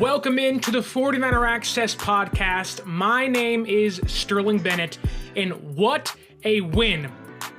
Welcome into the 49er Access podcast. My name is Sterling Bennett, and what a win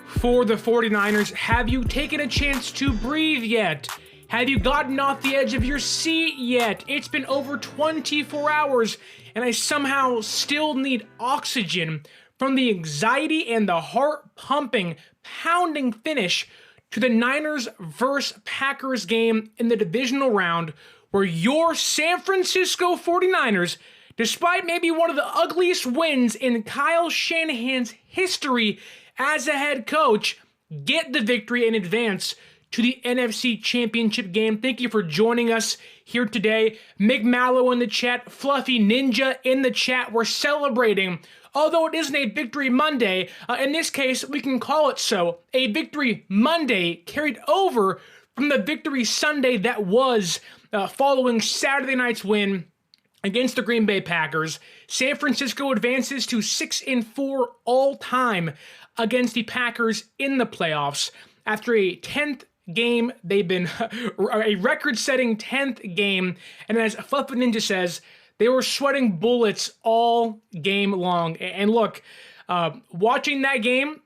for the 49ers. Have you taken a chance to breathe yet? Have you gotten off the edge of your seat yet? It's been over 24 hours, and I somehow still need oxygen from the anxiety and the heart-pumping, pounding finish to the Niners vs. Packers game in the Divisional Round, where your San Francisco 49ers, despite maybe one of the ugliest wins in Kyle Shanahan's history as a head coach, get the victory and advance to the NFC Championship game. Thank you for joining us here today. Mick Mallow in the chat, Fluffy Ninja in the chat. We're celebrating, although it isn't a Victory Monday, in this case, we can call it so, a Victory Monday carried over from the Victory Sunday that was following Saturday night's win against the Green Bay Packers. San Francisco advances to 6-4 all-time against the Packers in the playoffs. After a 10th game, they've been a record-setting 10th game, and as Fluffy Ninja says, they were sweating bullets all game long. And look, watching that game,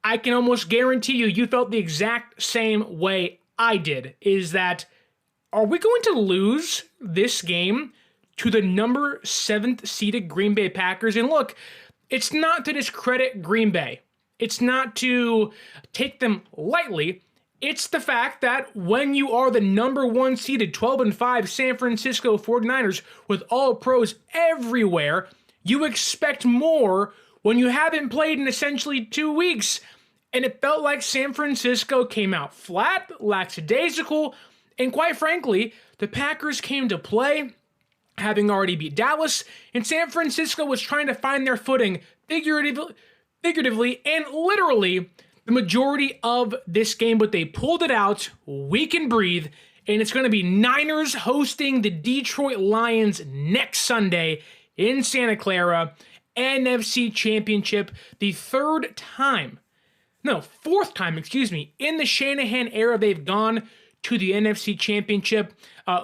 I can almost guarantee you felt the exact same way I did, is that, are we going to lose this game to the number 7th seeded Green Bay Packers? And look, it's not to discredit Green Bay. It's not to take them lightly. It's the fact that when you are the number 1 seeded 12-5 San Francisco 49ers with all pros everywhere, you expect more when you haven't played in essentially 2 weeks. And it felt like San Francisco came out flat, lackadaisical, and quite frankly, the Packers came to play, having already beat Dallas, and San Francisco was trying to find their footing figuratively and literally the majority of this game, but they pulled it out. We can breathe, and it's going to be Niners hosting the Detroit Lions next Sunday in Santa Clara, NFC Championship, the fourth time, in the Shanahan era they've gone to the NFC Championship.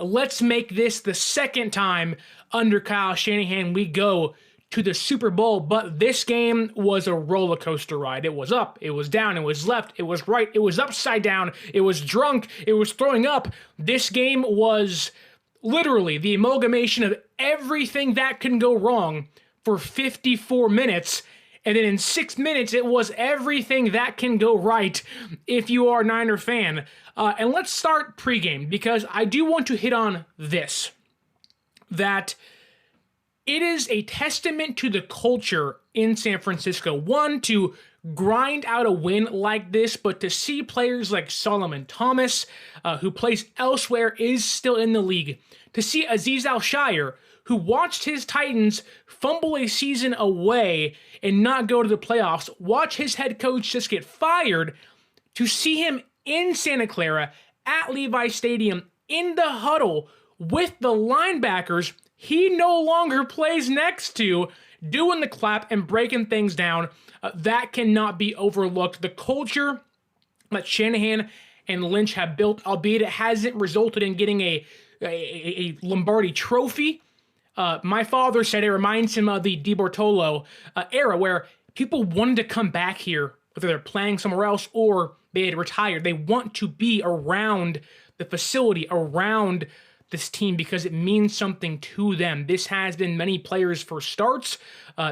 Let's make this the second time under Kyle Shanahan we go to the Super Bowl, but this game was a roller coaster ride. It was up, it was down, it was left, it was right, it was upside down, it was drunk, it was throwing up. This game was literally the amalgamation of everything that can go wrong for 54 minutes. And then in 6 minutes, it was everything that can go right if you are a Niner fan. And let's start pregame, because I do want to hit on this, that it is a testament to the culture in San Francisco, one, to grind out a win like this, but to see players like Sterling Thomas, who plays elsewhere, is still in the league, to see Azeez Al-Shaair, who watched his Titans fumble a season away and not go to the playoffs, watch his head coach just get fired, to see him in Santa Clara at Levi Stadium in the huddle with the linebackers he no longer plays next to, doing the clap and breaking things down, that cannot be overlooked. The culture that Shanahan and Lynch have built, albeit it hasn't resulted in getting a Lombardi trophy. My father said it reminds him of the DiBartolo era, where people wanted to come back here, whether they're playing somewhere else or they had retired. They want to be around the facility, around this team, because it means something to them. This has been many players' first starts,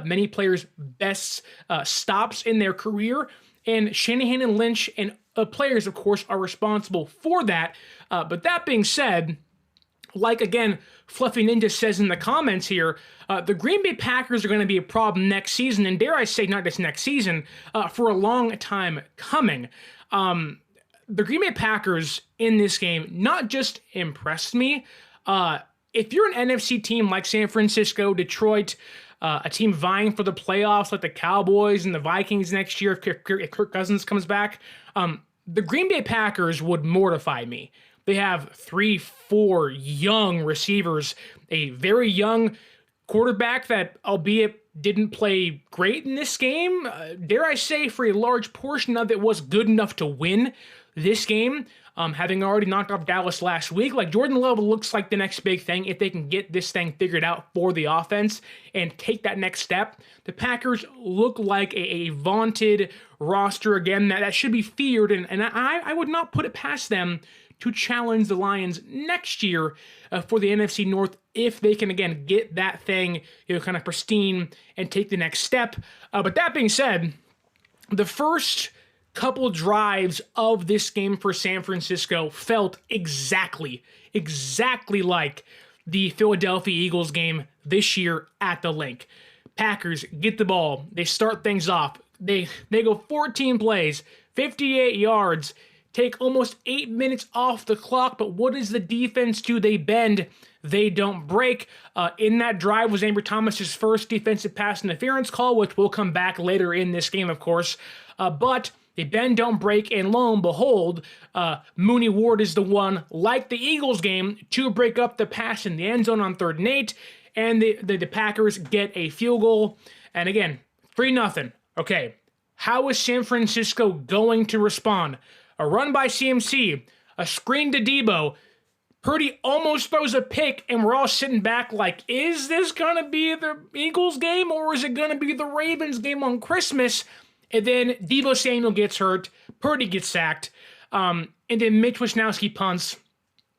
many players' best stops in their career, and Shanahan and Lynch and players, of course, are responsible for that. But that being said, like, again, Fluffy Ninja says in the comments here, the Green Bay Packers are going to be a problem next season, and dare I say not just next season, for a long time coming. The Green Bay Packers in this game not just impressed me. If you're an NFC team like San Francisco, Detroit, a team vying for the playoffs like the Cowboys and the Vikings next year if Kirk Cousins comes back, the Green Bay Packers would mortify me. They have 3-4 young receivers, a very young quarterback that, albeit didn't play great in this game, dare I say for a large portion of it was good enough to win this game, having already knocked off Dallas last week, like Jordan Love looks like the next big thing if they can get this thing figured out for the offense and take that next step. The Packers look like a vaunted roster again that should be feared, and I would not put it past them to challenge the Lions next year for the NFC North if they can, again, get that thing, kind of pristine and take the next step. But that being said, the first couple drives of this game for San Francisco felt exactly like the Philadelphia Eagles game this year at the Link. Packers get the ball. They start things off. They go 14 plays, 58 yards, take almost 8 minutes off the clock, but what does the defense do? They bend, they don't break. In that drive was Ambry Thomas's first defensive pass interference call, which will come back later in this game, of course. But they bend, don't break, and lo and behold, Mooney Ward is the one, like the Eagles game, to break up the pass in the end zone on 3rd and 8, and the Packers get a field goal. And again, 3-0. Okay, how is San Francisco going to respond? A run by CMC, a screen to Deebo. Purdy almost throws a pick, and we're all sitting back like, is this going to be the Eagles game, or is it going to be the Ravens game on Christmas? And then Deebo Samuel gets hurt, Purdy gets sacked, and then Mitch Wisnowski punts,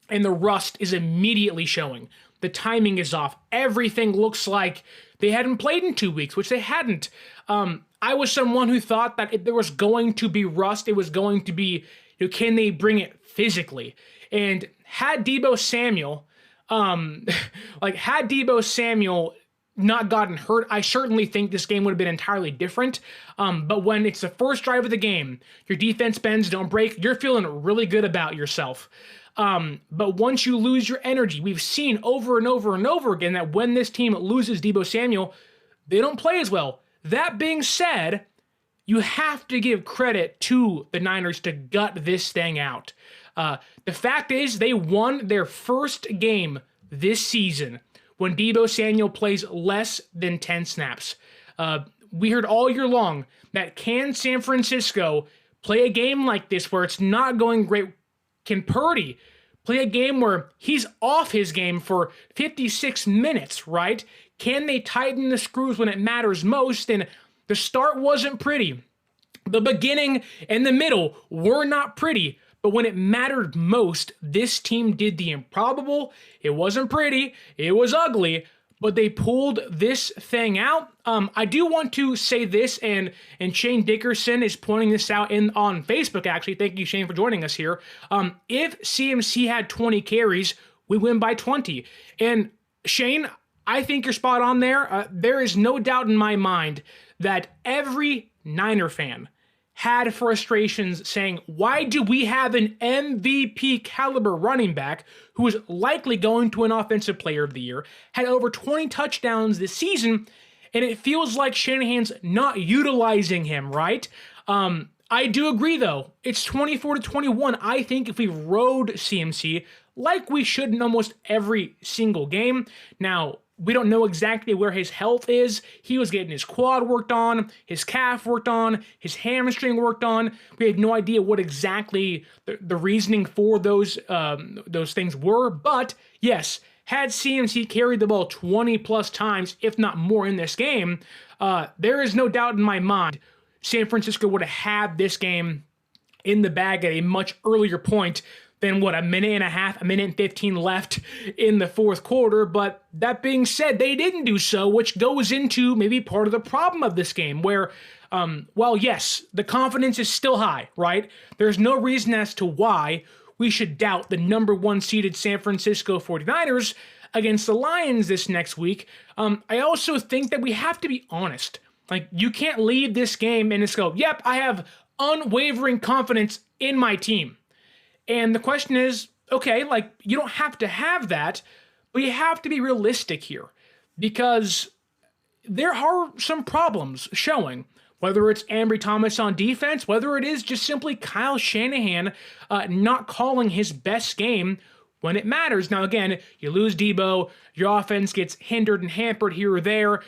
and the rust is immediately showing. The timing is off. Everything looks like they hadn't played in 2 weeks, which they hadn't. I was someone who thought that if there was going to be rust, it was going to be, can they bring it physically? And had Deebo Samuel, not gotten hurt, I certainly think this game would have been entirely different. But when it's the first drive of the game, your defense bends, don't break, you're feeling really good about yourself. But once you lose your energy, we've seen over and over and over again that when this team loses Deebo Samuel, they don't play as well. That being said, you have to give credit to the Niners to gut this thing out. The fact is, they won their first game this season when Deebo Samuel plays less than 10 snaps. We heard all year long that can San Francisco play a game like this where it's not going great? Can Purdy play a game where he's off his game for 56 minutes, right? Can they tighten the screws when it matters most? And the start wasn't pretty. The beginning and the middle were not pretty. But when it mattered most, this team did the improbable. It wasn't pretty. It was ugly. But they pulled this thing out. I do want to say this, and Shane Dickerson is pointing this out on Facebook, actually. Thank you, Shane, for joining us here. If CMC had 20 carries, we win by 20. And Shane, I think you're spot on there. There is no doubt in my mind that every Niner fan had frustrations saying, why do we have an MVP caliber running back who is likely going to an offensive player of the year, had over 20 touchdowns this season, and it feels like Shanahan's not utilizing him, right? I do agree, though. It's 24-21. I think if we rode CMC like we should in almost every single game. Now, we don't know exactly where his health is. He was getting his quad worked on, his calf worked on, his hamstring worked on. We have no idea what exactly the reasoning for those things were. But yes, had CMC carried the ball 20 plus times, if not more in this game, there is no doubt in my mind San Francisco would have had this game in the bag at a much earlier point than a minute and a half, a minute and 15 left in the fourth quarter. But that being said, they didn't do so, which goes into maybe part of the problem of this game where, while yes, the confidence is still high, right? There's no reason as to why we should doubt the number 1 seeded San Francisco 49ers against the Lions this next week. I also think that we have to be honest. Like, you can't leave this game and just go, yep, I have unwavering confidence in my team. And the question is, okay, like, you don't have to have that, but you have to be realistic here because there are some problems showing, whether it's Ambry Thomas on defense, whether it is just simply Kyle Shanahan not calling his best game when it matters. Now, again, you lose Deebo, your offense gets hindered and hampered here or there,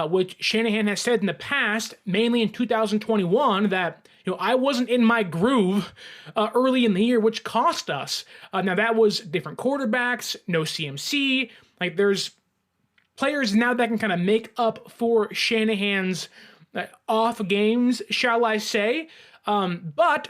which Shanahan has said in the past, mainly in 2021, that I wasn't in my groove early in the year, which cost us. Now, that was different quarterbacks, no CMC. Like, there's players now that can kind of make up for Shanahan's off games, shall I say. But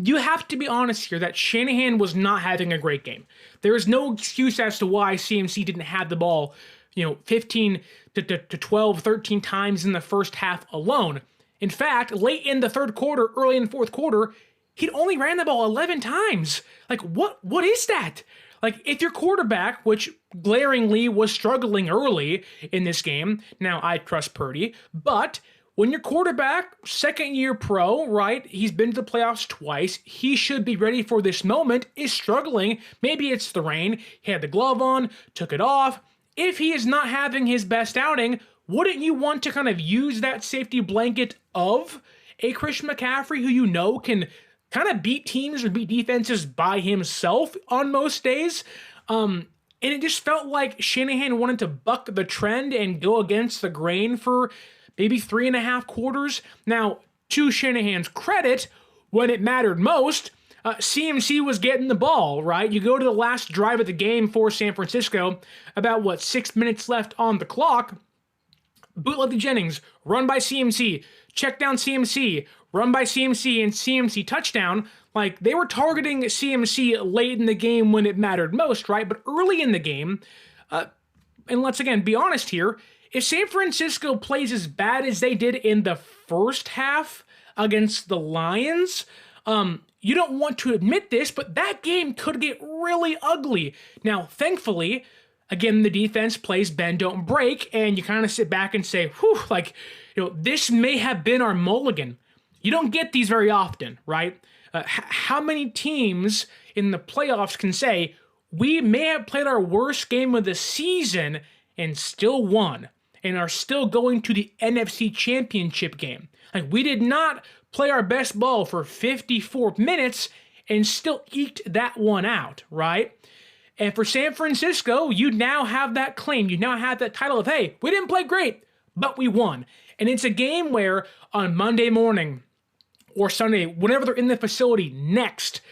you have to be honest here that Shanahan was not having a great game. There is no excuse as to why CMC didn't have the ball, 15 to 12, 13 times in the first half alone. In fact, late in the third quarter, early in the fourth quarter, he'd only ran the ball 11 times. Like, what is that? Like, if your quarterback, which glaringly was struggling early in this game, now I trust Purdy, but when your quarterback, second-year pro, right, he's been to the playoffs twice, he should be ready for this moment, is struggling. Maybe it's the rain, he had the glove on, took it off. If he is not having his best outing, wouldn't you want to kind of use that safety blanket of a Christian McCaffrey who can kind of beat teams or beat defenses by himself on most days? And it just felt like Shanahan wanted to buck the trend and go against the grain for maybe 3.5 quarters. Now, to Shanahan's credit, when it mattered most, CMC was getting the ball, right? You go to the last drive of the game for San Francisco, about 6 minutes left on the clock. Bootleg to Jennings, run by CMC, check down CMC, run by CMC, and CMC touchdown. Like, they were targeting CMC late in the game when it mattered most, right? But early in the game, and let's again be honest here, if San Francisco plays as bad as they did in the first half against the Lions, you don't want to admit this, but that game could get really ugly. Now, thankfully, again, the defense plays bend, don't break, and you kind of sit back and say, whew, this may have been our mulligan. You don't get these very often, right? How many teams in the playoffs can say, we may have played our worst game of the season and still won, and are still going to the NFC Championship game? Like, we did not play our best ball for 54 minutes and still eked that one out, right? And for San Francisco, you now have that claim. You now have that title of, hey, we didn't play great, but we won. And it's a game where on Monday morning or Sunday, whenever they're in the facility next,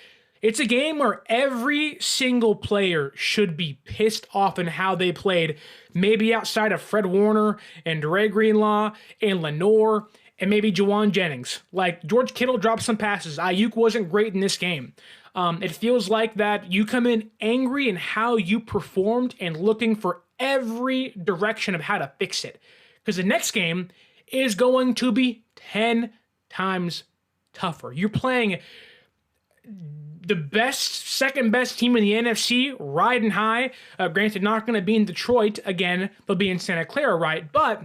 it's a game where every single player should be pissed off in how they played, maybe outside of Fred Warner and Dre Greenlaw and Lenore and maybe Juwan Jennings. Like, George Kittle dropped some passes. Ayuk wasn't great in this game. It feels like that you come in angry in how you performed and looking for every direction of how to fix it. Because the next game is going to be 10 times tougher. You're playing the second best team in the NFC, riding high. Granted, not going to be in Detroit again. They'll be in Santa Clara, right? But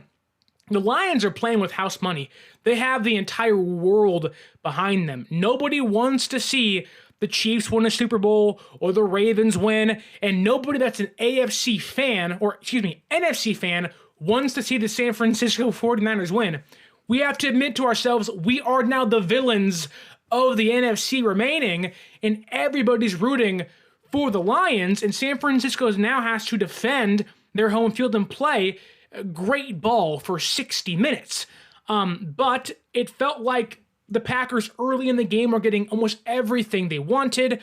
the Lions are playing with house money. They have the entire world behind them. Nobody wants to see the Chiefs win a Super Bowl or the Ravens win, and nobody that's an NFC fan, or NFC fan, wants to see the San Francisco 49ers win. We have to admit to ourselves, we are now the villains of the NFC remaining, and everybody's rooting for the Lions, and San Francisco now has to defend their home field and play a great ball for 60 minutes. But it felt like the Packers early in the game were getting almost everything they wanted.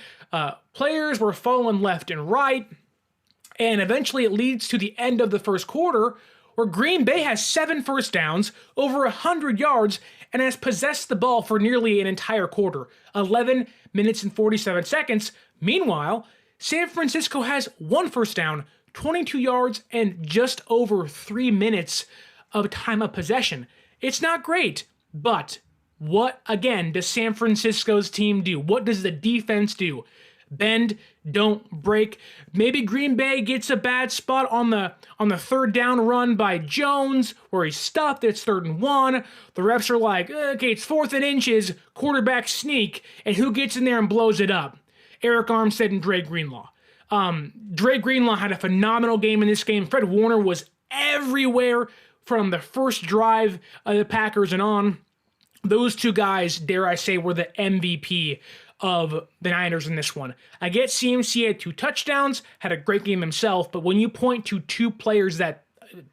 Players were falling left and right. And eventually it leads to the end of the first quarter where Green Bay has 7 first downs, over 100 yards, and has possessed the ball for nearly an entire quarter, 11 minutes and 47 seconds. Meanwhile, San Francisco has 1 first down, 22 yards, and just over 3 minutes of time of possession. It's not great, but what, again, does San Francisco's team do? What does the defense do? Bend, don't break. Maybe Green Bay gets a bad spot on the third down run by Jones, where he's stuffed. It's 3rd and 1. The refs are like, okay, it's 4th and inches, quarterback sneak, and who gets in there and blows it up? Eric Armstead and Dre Greenlaw. Dre Greenlaw had a phenomenal game in this game. Fred Warner was everywhere from the first drive of the Packers and on. Those two guys, dare I say, were the MVP of the Niners in this one. I get CMC had 2 touchdowns, had a great game himself, but when you point to 2 players that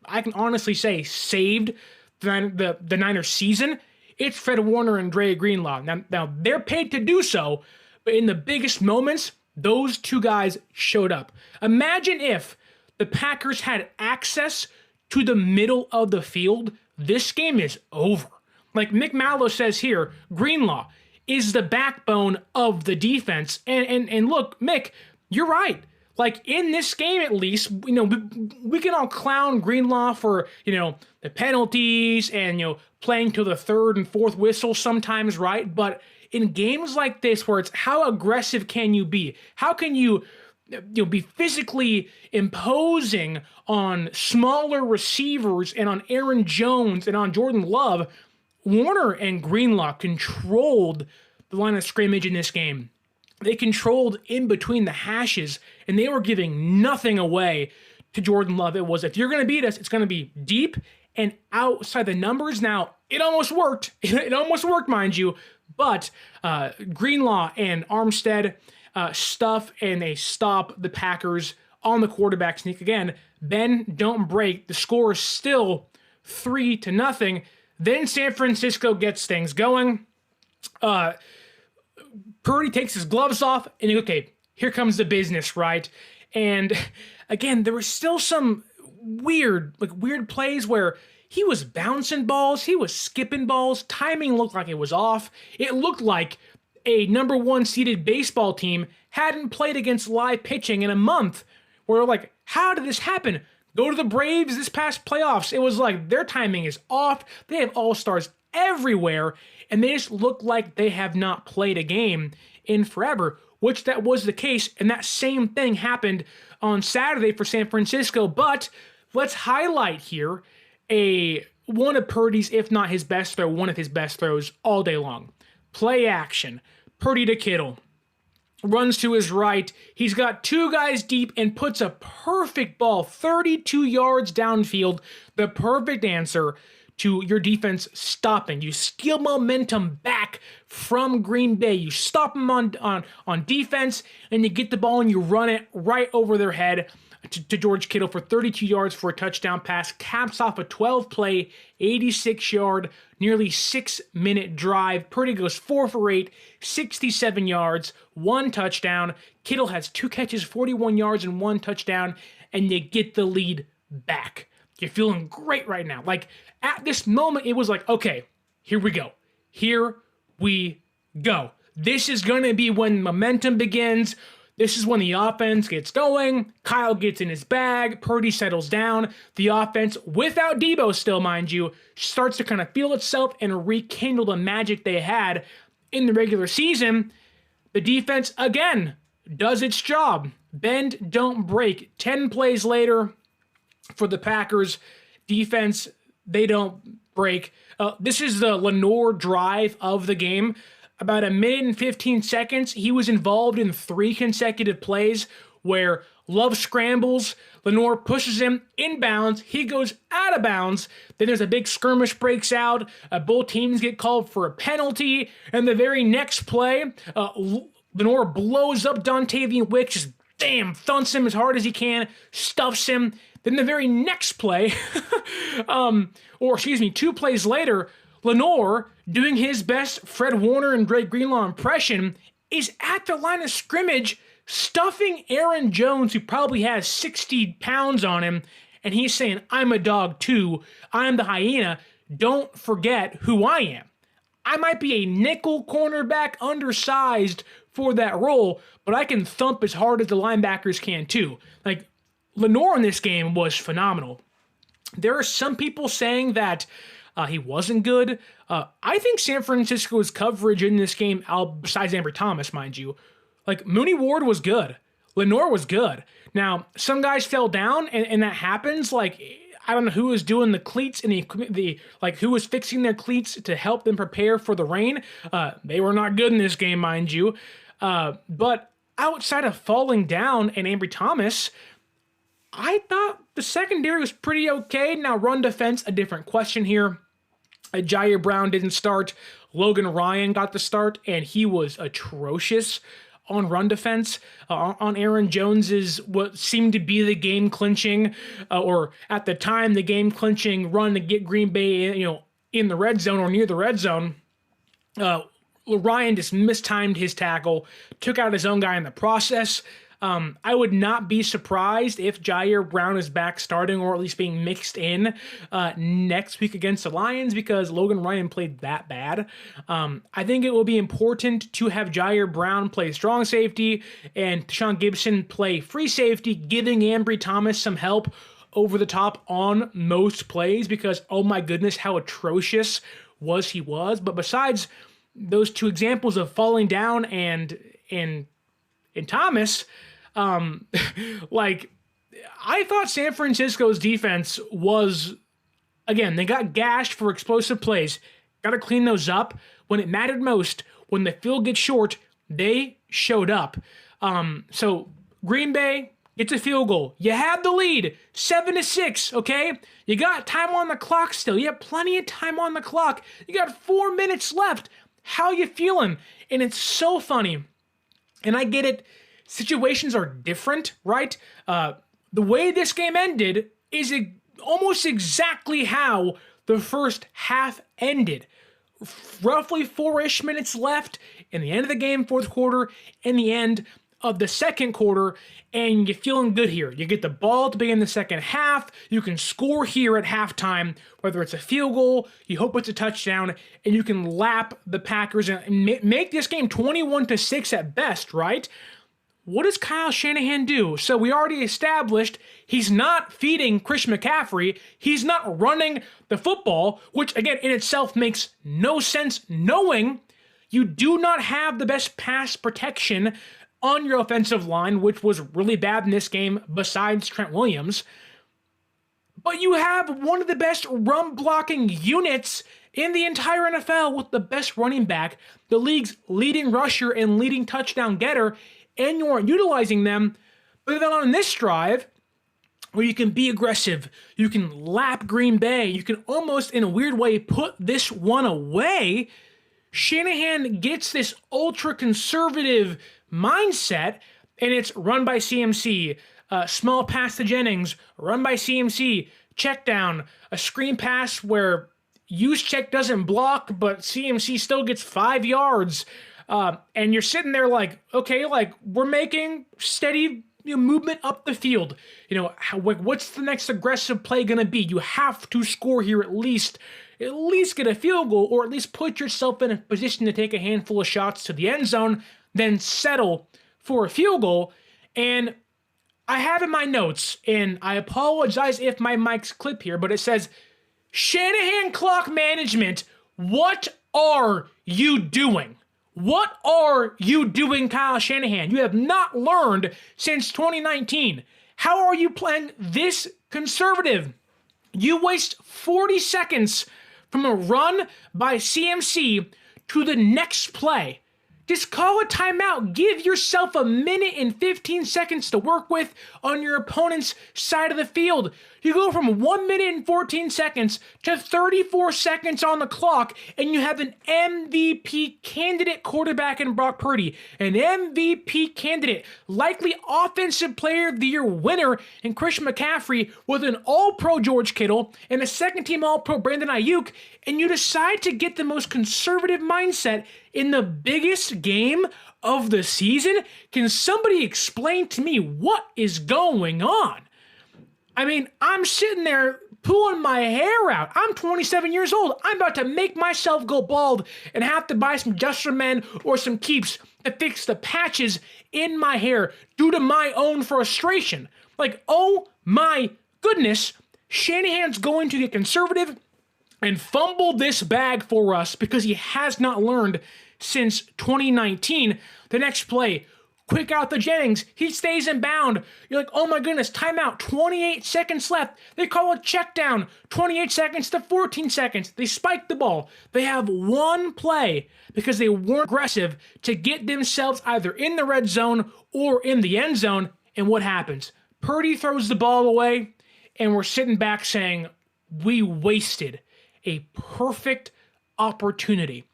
I can honestly say saved the Niners season, it's Fred Warner and Dre Greenlaw. Now they're paid to do so, but in the biggest moments, those two guys showed up. Imagine if the Packers had access to the middle of the field. This game is over. Like Mick Mallow says here, Greenlaw is the backbone of the defense. And look, Mick, you're right. Like in this game, at least, we can all clown Greenlaw for, the penalties and, playing to the third and fourth whistle sometimes, right? But in games like this, where it's how aggressive can you be? How can you be physically imposing on smaller receivers and on Aaron Jones and on Jordan Love? Warner and Greenlaw controlled the line of scrimmage in this game. They controlled in between the hashes, and they were giving nothing away to Jordan Love. It was, if you're going to beat us, it's going to be deep and outside the numbers. Now, it almost worked. It almost worked, mind you. But Greenlaw and Armstead stuff, and they stop the Packers on the quarterback sneak. Again, bend, don't break. The score is still 3-0. Then San Francisco gets things going. Purdy takes his gloves off, and okay, here comes the business, right? And again, there was still some weird plays where he was bouncing balls, he was skipping balls, timing looked like it was off. It looked like a number 1 seeded baseball team hadn't played against live pitching in a month. We're like, how did this happen? Go to the Braves this past playoffs. It was like their timing is off. They have all-stars everywhere, and they just look like they have not played a game in forever, which that was the case, and that same thing happened on Saturday for San Francisco. But let's highlight here one of Purdy's, if not his best throw, one of his best throws all day long. Play action. Purdy to Kittle. Runs to his right. He's got 2 guys deep and puts a perfect ball 32 yards downfield. The perfect answer to your defense stopping. You steal momentum back from Green Bay. You stop them on defense, and you get the ball and you run it right over their head to George Kittle for 32 yards for a touchdown pass. Caps off a 12-play, 86-yard, nearly 6-minute drive. Purdy goes 4 for 8, 67 yards, 1 touchdown. Kittle has 2 catches, 41 yards, and 1 touchdown, and you get the lead back. You're feeling great right now. Like, at this moment, it was like, okay, here we go. Here we go. This is going to be when momentum begins. This is when the offense gets going. Kyle gets in his bag. Purdy settles down. The offense, without Deebo still, mind you, starts to kind of feel itself and rekindle the magic they had in the regular season. The defense, again, does its job. Bend, don't break. 10 plays later for the Packers defense, they don't break. This is the Lenoir drive of the game. About 1minute and 15 seconds, he was involved in 3 consecutive plays where Love scrambles, Lenoir pushes him inbounds, he goes out of bounds, then there's a big skirmish breaks out, both teams get called for a penalty, and the very next play, Lenoir blows up Dontavian Wicks, just thunts him as hard as he can, stuffs him. Then the very next play, 2 plays later, Lenoir, doing his best Fred Warner and Dre Greenlaw impression, is at the line of scrimmage stuffing Aaron Jones, who probably has 60 pounds on him, and he's saying, I'm a dog too, I'm the hyena, don't forget who I am. I might be a nickel cornerback, undersized for that role, but I can thump as hard as the linebackers can too. Like, Lenoir in this game was phenomenal. There are some people saying that he wasn't good. I think San Francisco's coverage in this game, besides Ambry Thomas, mind you, like Mooney Ward was good. Lenoir was good. Now, some guys fell down, and that happens. Like, I don't know who was doing the cleats and who was fixing their cleats to help them prepare for the rain. They were not good in this game, mind you. But outside of falling down and Ambry Thomas, I thought the secondary was pretty okay. Now, run defense, a different question here. Jair Brown didn't start. Logan Ryan got the start, and he was atrocious on run defense. On Aaron Jones's what seemed to be the game clinching, or at the time the game clinching run to get Green Bay, in the red zone or near the red zone. Ryan just mistimed his tackle, took out his own guy in the process. I would not be surprised if Jair Brown is back starting or at least being mixed in next week against the Lions because Logan Ryan played that bad. I think it will be important to have Jair Brown play strong safety and Sean Gibson play free safety, giving Ambry Thomas some help over the top on most plays because, oh my goodness, how atrocious he was. But besides those two examples of falling down and Thomas, like, I thought San Francisco's defense was, again, they got gashed for explosive plays. Got to clean those up. When it mattered most, when the field gets short, they showed up. So Green Bay gets a field goal. You have the lead, 7-6, okay? You got time on the clock still. You have plenty of time on the clock. You got 4 minutes left. How you feeling? And it's so funny. And I get it. Situations are different, right? The way this game ended is almost exactly how the first half ended. Roughly 4-ish minutes left in the end of the game, fourth quarter, and the end of the second quarter, and you're feeling good here. You get the ball to begin the second half. You can score here at halftime, whether it's a field goal, you hope it's a touchdown, and you can lap the Packers and make this game 21-6 at best, right? What does Kyle Shanahan do? So we already established he's not feeding Christian McCaffrey. He's not running the football, which again in itself makes no sense knowing you do not have the best pass protection on your offensive line, which was really bad in this game besides Trent Williams. But you have one of the best run blocking units in the entire NFL with the best running back, the league's leading rusher and leading touchdown getter, and you aren't utilizing them. But then on this drive, where you can be aggressive, you can lap Green Bay, you can almost in a weird way put this one away, Shanahan gets this ultra conservative mindset, and it's run by CMC, small pass to run by CMC, check down, a screen pass where Juszczyk doesn't block, but CMC still gets 5 yards. And you're sitting there like, okay, like we're making steady movement up the field. What's the next aggressive play going to be? You have to score here at least get a field goal, or at least put yourself in a position to take a handful of shots to the end zone, then settle for a field goal. And I have in my notes, and I apologize if my mic's clip here, but it says, Shanahan clock management, what are you doing? What are you doing, Kyle Shanahan? You have not learned since 2019. How are you playing this conservative? You waste 40 seconds from a run by CMC to the next play. Just call a timeout. Give yourself a minute and 15 seconds to work with on your opponent's side of the field. You go from 1 minute and 14 seconds to 34 seconds on the clock, and you have an MVP candidate quarterback in Brock Purdy, an MVP candidate, likely Offensive Player of the Year winner in Christian McCaffrey, with an All-Pro George Kittle and a second-team All-Pro Brandon Ayuk, and you decide to get the most conservative mindset in the biggest game of the season? Can somebody explain to me what is going on? I mean, I'm sitting there pulling my hair out. I'm 27 years old. I'm about to make myself go bald and have to buy some Just Men or some Keeps to fix the patches in my hair due to my own frustration. Like, oh my goodness, Shanahan's going to get conservative and fumble this bag for us because he has not learned since 2019. The next play, quick out to Jennings. He stays in bound. You're like, oh my goodness, timeout, 28 seconds left. They call a check down, 28 seconds to 14 seconds. They spike the ball. They have one play because they weren't aggressive to get themselves either in the red zone or in the end zone. And what happens? Purdy throws the ball away, and we're sitting back saying, we wasted a perfect opportunity.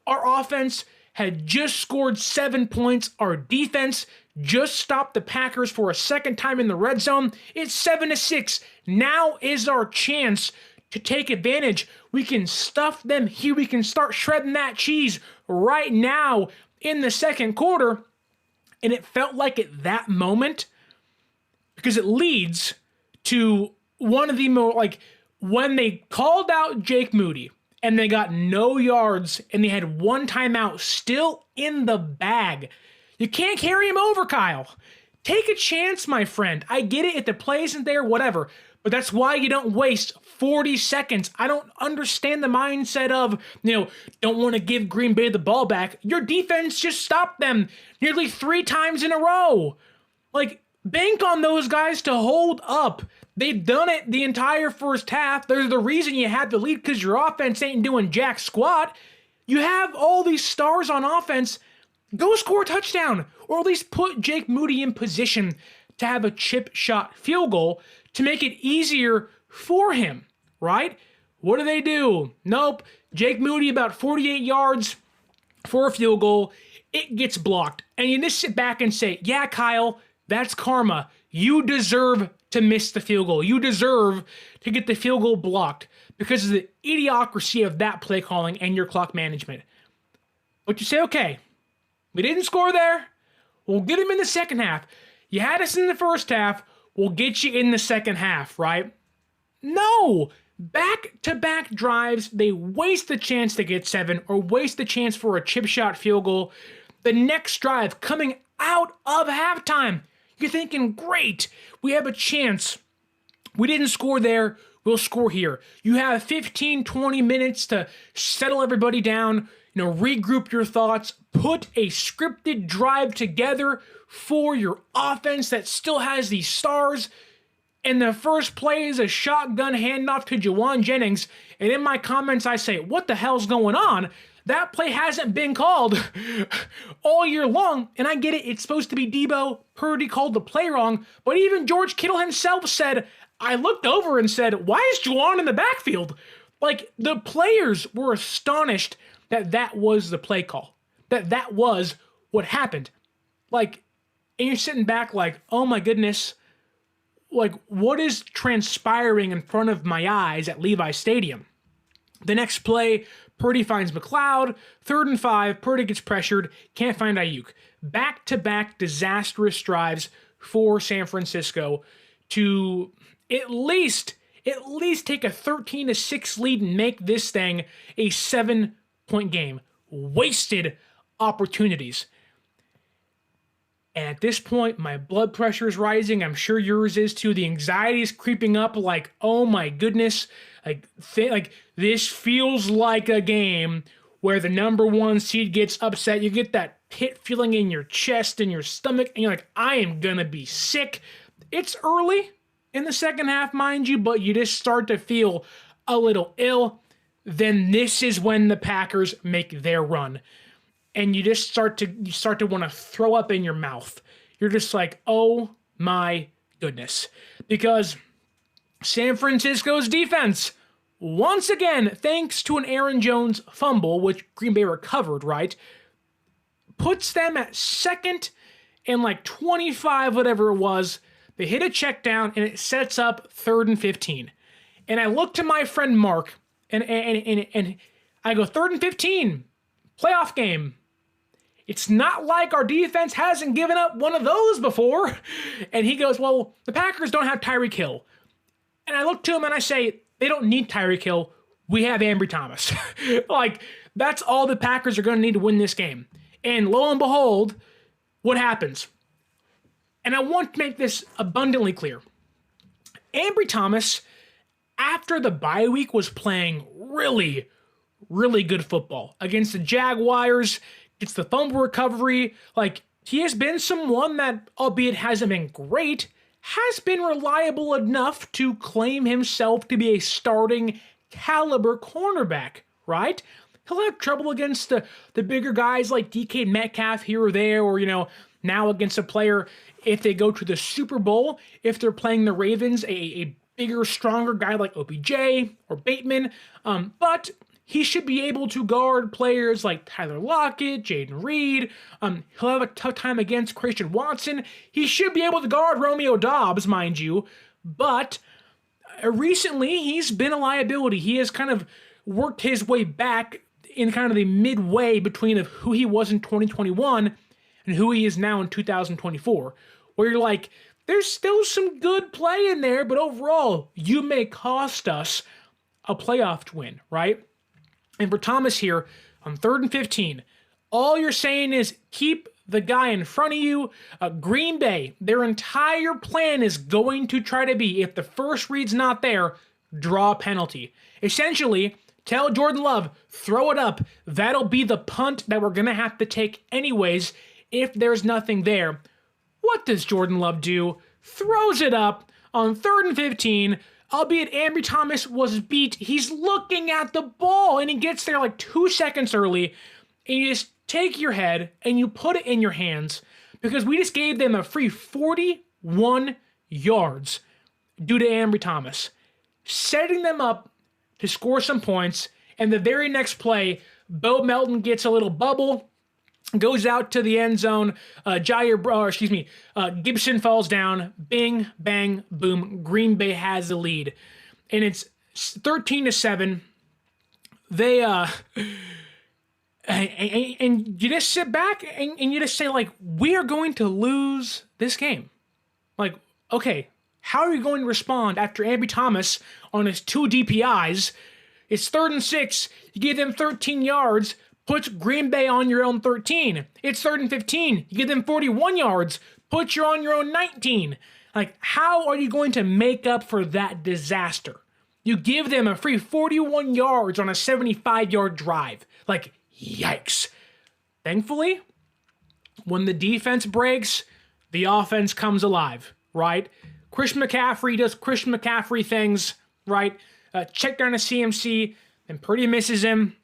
Our offense had just scored 7 points. Our defense just stopped the Packers for a second time in the red zone. It's 7-6. Now is our chance to take advantage. We can stuff them here. We can start shredding that cheese right now in the second quarter. And it felt like at that moment, because it leads to one of the more, like, when they called out Jake Moody and they got no yards and they had one timeout still in the bag. You can't carry him over, Kyle. Take a chance, my friend. I get it if the play isn't there, whatever. But that's why you don't waste 40 seconds. I don't understand the mindset of, don't want to give Green Bay the ball back. Your defense just stopped them nearly 3 times in a row. Like, bank on those guys to hold up. They've done it the entire first half. There's the reason you had the lead, because your offense ain't doing jack squat. You have all these stars on offense. Go score a touchdown, or at least put Jake Moody in position to have a chip shot field goal to make it easier for him, right? What do? Nope. Jake Moody about 48 yards for a field goal. It gets blocked. And you just sit back and say, yeah, Kyle, that's karma. You deserve to miss the field goal. You deserve to get the field goal blocked because of the idiocracy of that play calling and your clock management. But you say, okay, we didn't score there. We'll get him in the second half. You had us in the first half. We'll get you in the second half, right? No. Back-to-back drives, they waste the chance to get 7 or waste the chance for a chip shot field goal. The next drive coming out of halftime, you're thinking, great, we have a chance. We didn't score there, we'll score here. You have 15, 20 minutes to settle everybody down, regroup your thoughts, put a scripted drive together for your offense that still has these stars. And the first play is a shotgun handoff to Juwan Jennings. And in my comments, I say, what the hell's going on? That play hasn't been called all year long. And I get it. It's supposed to be Deebo. Purdy called the play wrong. But even George Kittle himself said, I looked over and said, why is Juwan in the backfield? Like, the players were astonished that was the play call. That was what happened. Like, and you're sitting back like, oh my goodness. Like, what is transpiring in front of my eyes at Levi Stadium? The next play, Purdy finds McLeod. 3rd and 5, Purdy gets pressured. Can't find Ayuk. Back-to-back disastrous drives for San Francisco to at least take a 13-6 lead and make this thing a 7-point game. Wasted opportunities. And at this point, my blood pressure is rising. I'm sure yours is too. The anxiety is creeping up like, oh my goodness. Like this feels like a game where the number 1 seed gets upset. You get that pit feeling in your chest and your stomach. And you're like, I am going to be sick. It's early in the second half, mind you, but you just start to feel a little ill. Then this is when the Packers make their run. And you just start to want to throw up in your mouth. You're just like, oh my goodness. Because San Francisco's defense, once again, thanks to an Aaron Jones fumble, which Green Bay recovered, right, puts them at second and like 25, whatever it was. They hit a check down and it sets up 3rd and 15. And I look to my friend Mark and I go, 3rd and 15, playoff game. It's not like our defense hasn't given up one of those before. And he goes, well, the Packers don't have Tyreek Hill. And I look to him and I say, they don't need Tyreek Hill. We have Ambry Thomas. Like, that's all the Packers are going to need to win this game. And lo and behold, what happens? And I want to make this abundantly clear. Ambry Thomas, after the bye week, was playing really, really good football against the Jaguars. It's the fumble recovery. Like, he has been someone that, albeit hasn't been great, has been reliable enough to claim himself to be a starting caliber cornerback, right? He'll have trouble against the bigger guys like DK Metcalf here or there, or, now against a player if they go to the Super Bowl, if they're playing the Ravens, a bigger, stronger guy like OBJ or Bateman. But he should be able to guard players like Tyler Lockett, Jaden Reed. He'll have a tough time against Christian Watson. He should be able to guard Romeo Doubs, mind you. But recently he's been a liability. He has kind of worked his way back in kind of the midway between of who he was in 2021 and who he is now in 2024, where you're like, there's still some good play in there, but overall, you may cost us a playoff win, right? And for Thomas here, on 3rd and 15, all you're saying is keep the guy in front of you. Green Bay, their entire plan is going to try to be, if the first read's not there, draw a penalty. Essentially, tell Jordan Love, throw it up. That'll be the punt that we're going to have to take anyways if there's nothing there. What does Jordan Love do? Throws it up on 3rd and 15, albeit Ambry Thomas was beat. He's looking at the ball, and he gets there like 2 seconds early, and you just take your head and you put it in your hands because we just gave them a free 41 yards due to Ambry Thomas, setting them up to score some points. And the very next play, Bo Melton gets a little bubble, goes out to the end zone. Gibson falls down. Bing, bang, boom. Green Bay has the lead, and it's 13-7. They and you just sit back and you just say, like, we are going to lose this game. Like, okay, how are you going to respond after Ambry Thomas on his 2 DPIs? It's 3rd and 6. You give them 13 yards, puts Green Bay on your own 13. It's 3rd and 15. You give them 41 yards, put you on your own 19. Like, how are you going to make up for that disaster? You give them a free 41 yards on a 75-yard drive. Like, yikes. Thankfully, when the defense breaks, the offense comes alive, right? Christian McCaffrey does Christian McCaffrey things, right? Check down a CMC, and Purdy misses him.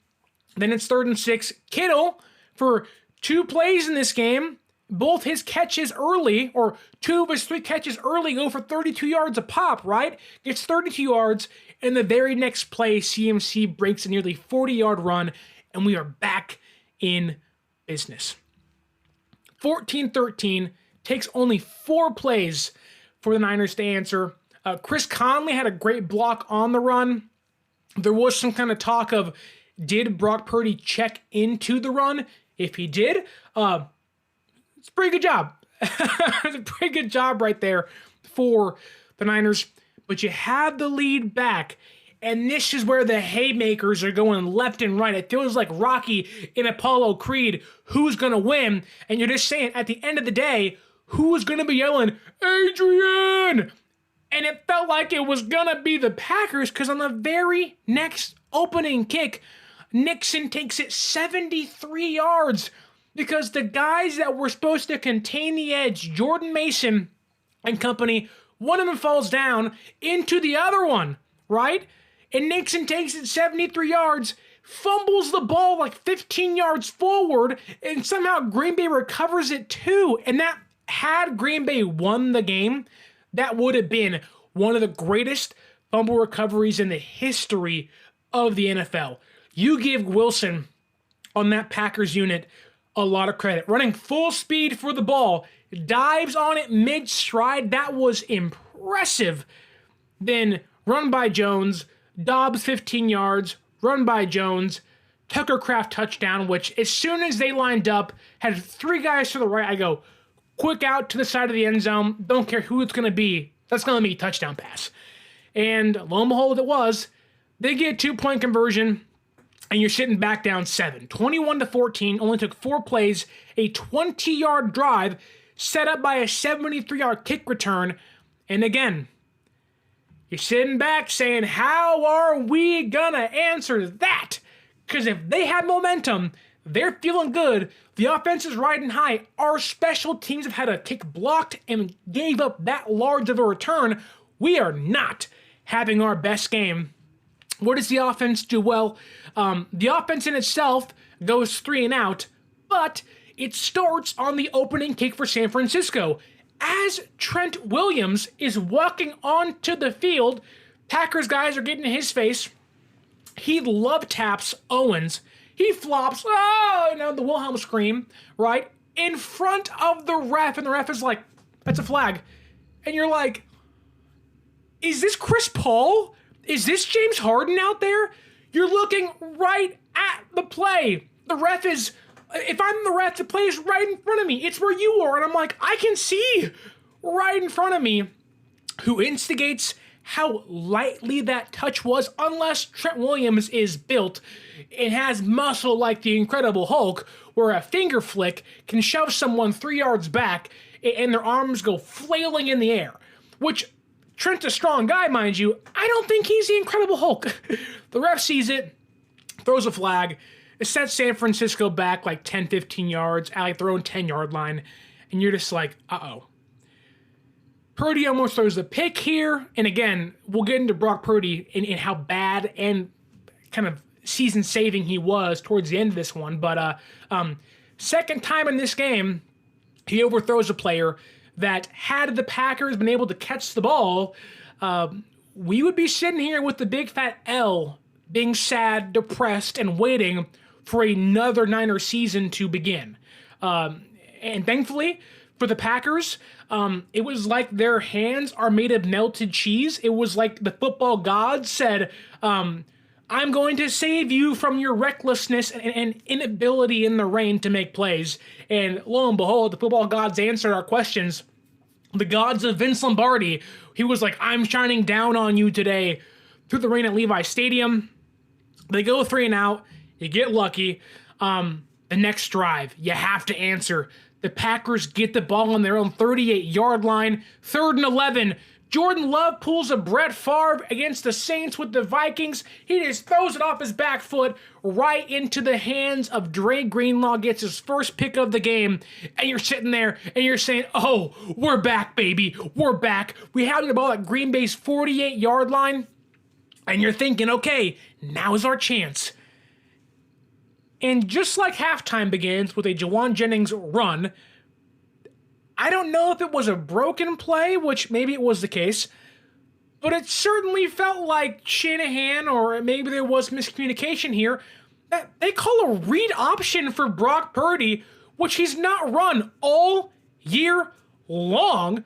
Then it's 3rd and 6. Kittle, for 2 plays in this game, both his catches early, or 2 of his 3 catches early, go for 32 yards a pop, right? Gets 32 yards, and the very next play, CMC breaks a nearly 40-yard run, and we are back in business. 14-13, takes only 4 plays for the Niners to answer. Chris Conley had a great block on the run. There was some kind of talk of, did Brock Purdy check into the run? If he did, it's a pretty good job. It's a pretty good job right there for the Niners. But you have the lead back, and this is where the haymakers are going left and right. It feels like Rocky in Apollo Creed, who's going to win? And you're just saying, at the end of the day, who's going to be yelling, Adrian? And it felt like it was going to be the Packers, because on the very next opening kick, Nixon takes it 73 yards because the guys that were supposed to contain the edge, Jordan Mason and company, one of them falls down into the other one, right? And Nixon takes it 73 yards, fumbles the ball like 15 yards forward, and somehow Green Bay recovers it too. And that, had Green Bay won the game, that would have been one of the greatest fumble recoveries in the history of the NFL. You give Wilson on that Packers unit a lot of credit. Running full speed for the ball, dives on it mid-stride. That was impressive. Then run by Jones, Dobbs 15 yards, run by Jones, Tucker Kraft touchdown, which as soon as they lined up, had 3 guys to the right, I go, quick out to the side of the end zone. Don't care who it's going to be. That's going to be a touchdown pass. And lo and behold, it was. They get a 2-point conversion, and you're sitting back down 7. 21-14, only took 4 plays, a 20-yard drive set up by a 73-yard kick return. And again, you're sitting back saying, how are we going to answer that? Because if they have momentum, they're feeling good, the offense is riding high, our special teams have had a kick blocked and gave up that large of a return, we are not having our best game. What does the offense do? Well, the offense in itself goes 3 and out, but it starts on the opening kick for San Francisco. As Trent Williams is walking onto the field, Packers guys are getting in his face. He love taps Owens. He flops, the Wilhelm scream, right? In front of the ref, and the ref is like, that's a flag. And you're like, is this Chris Paul? Is this James Harden out there? You're looking right at the play. The ref is, if I'm the ref, the play is right in front of me. It's where you are. And I'm like, I can see right in front of me who instigates, how lightly that touch was, unless Trent Williams is built and has muscle like the Incredible Hulk, where a finger flick can shove someone 3 yards back and their arms go flailing in the air. Which, Trent's a strong guy, mind you. I don't think he's the Incredible Hulk. The ref sees it, throws a flag. It sets San Francisco back like 10, 15 yards at their own 10-yard line. And you're just like, uh-oh. Purdy almost throws a pick here. And again, we'll get into Brock Purdy and how bad and kind of season-saving he was towards the end of this one. But second time in this game, he overthrows a player that had the Packers been able to catch the ball, we would be sitting here with the big fat L, being sad, depressed, and waiting for another Niner season to begin. And thankfully, for the Packers, it was like their hands are made of melted cheese. It was like the football gods said, I'm going to save you from your recklessness and inability in the rain to make plays. And lo and behold, the football gods answered our questions. The gods of Vince Lombardi, he was like, I'm shining down on you today through the rain at Levi Stadium. They go 3 and out. You get lucky. The next drive, you have to answer. The Packers get the ball on their own 38-yard line. 3rd and 11. Jordan Love pulls a Brett Favre against the Saints with the Vikings. He just throws it off his back foot right into the hands of Dre Greenlaw, gets his first pick of the game. And you're sitting there and you're saying, oh, we're back, baby. We're back. We have the ball at Green Bay's 48-yard line. And you're thinking, okay, now is our chance. And just like halftime begins with a Jawan Jennings run, I don't know if it was a broken play, which maybe it was the case, but it certainly felt like Shanahan, or maybe there was miscommunication here, that they call a read option for Brock Purdy, which he's not run all year long.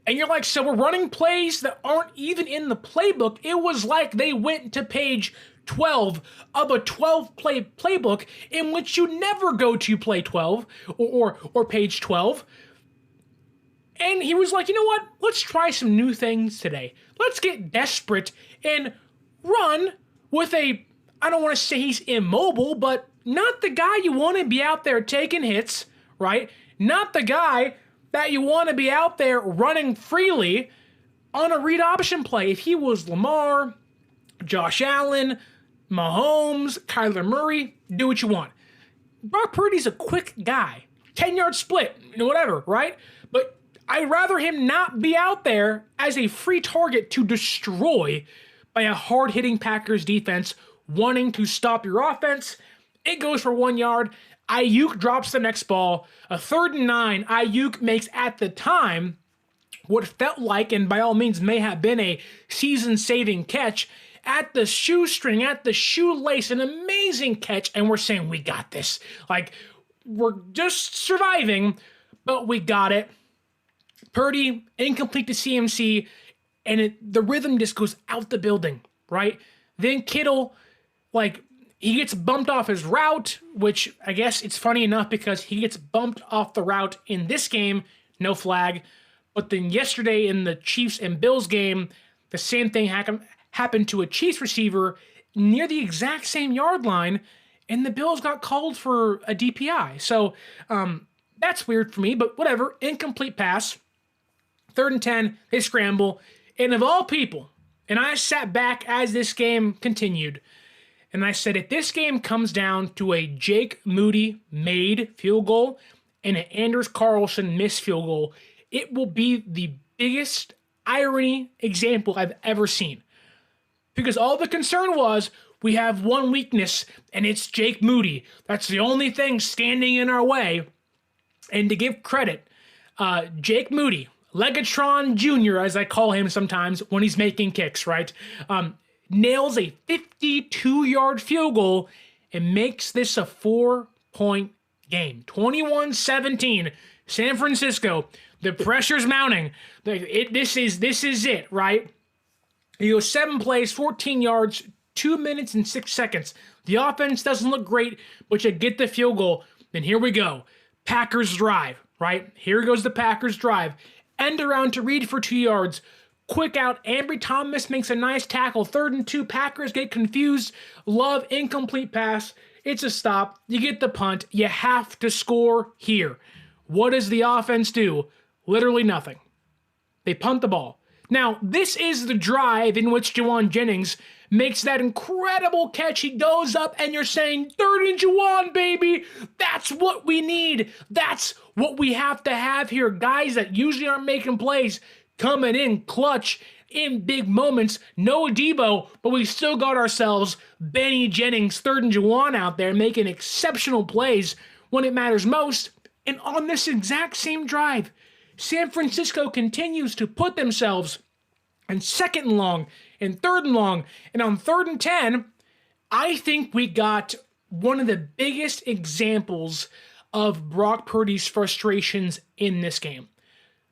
And you're like, so we're running plays that aren't even in the playbook. It was like they went to page 12 of a 12-play playbook in which you never go to play 12 or page 12. And he was like, you know what? Let's try some new things today. Let's get desperate and run with a, I don't want to say he's immobile, but not the guy you want to be out there taking hits, right? Not the guy that you want to be out there running freely on a read option play. If he was Lamar, Josh Allen, Mahomes, Kyler Murray, do what you want. Brock Purdy's a quick guy. 10-yard split, whatever, right? But I'd rather him not be out there as a free target to destroy by a hard-hitting Packers defense wanting to stop your offense. It goes for 1 yard. Ayuk drops the next ball. A 3rd and 9. Ayuk makes, at the time, what felt like, and by all means may have been, a season-saving catch at the shoestring, at the shoelace, an amazing catch, and we're saying, we got this. Like, we're just surviving, but we got it. Purdy, incomplete to CMC, and the rhythm just goes out the building, right? Then Kittle, like, he gets bumped off his route, which I guess it's funny enough because he gets bumped off the route in this game, no flag. But then yesterday in the Chiefs and Bills game, the same thing happened to a Chiefs receiver near the exact same yard line, and the Bills got called for a DPI. So that's weird for me, but whatever. Incomplete pass. 3rd and 10, they scramble. And of all people, and I sat back as this game continued, and I said, if this game comes down to a Jake Moody made field goal and an Anders Carlson missed field goal, it will be the biggest irony example I've ever seen. Because all the concern was, we have one weakness, and it's Jake Moody. That's the only thing standing in our way. And to give credit, Jake Moody, Legatron Jr., as I call him sometimes when he's making kicks, right? Nails a 52-yard field goal and makes this a 4-point game. 21-17, San Francisco. The pressure's mounting. This is it, right? You go 7 plays, 14 yards, 2 minutes and 6 seconds. The offense doesn't look great, but you get the field goal. And here we go. Packers drive, right? Here goes the Packers drive. End around to Reed for 2 yards. Quick out. Ambry Thomas makes a nice tackle. 3rd and 2. Packers get confused. Love incomplete pass. It's a stop. You get the punt. You have to score here. What does the offense do? Literally nothing. They punt the ball. Now, this is the drive in which Jauan Jennings makes that incredible catch. He goes up and you're saying, 3rd and Jauan, baby. That's what we need. That's what we have to have here. Guys that usually aren't making plays coming in clutch in big moments. No Deebo, but we still got ourselves Benny Jennings, 3rd and Jauan out there making exceptional plays when it matters most. And on this exact same drive, San Francisco continues to put themselves in 2nd and long, and 3rd and long, and on 3rd and 10, I think we got one of the biggest examples of Brock Purdy's frustrations in this game.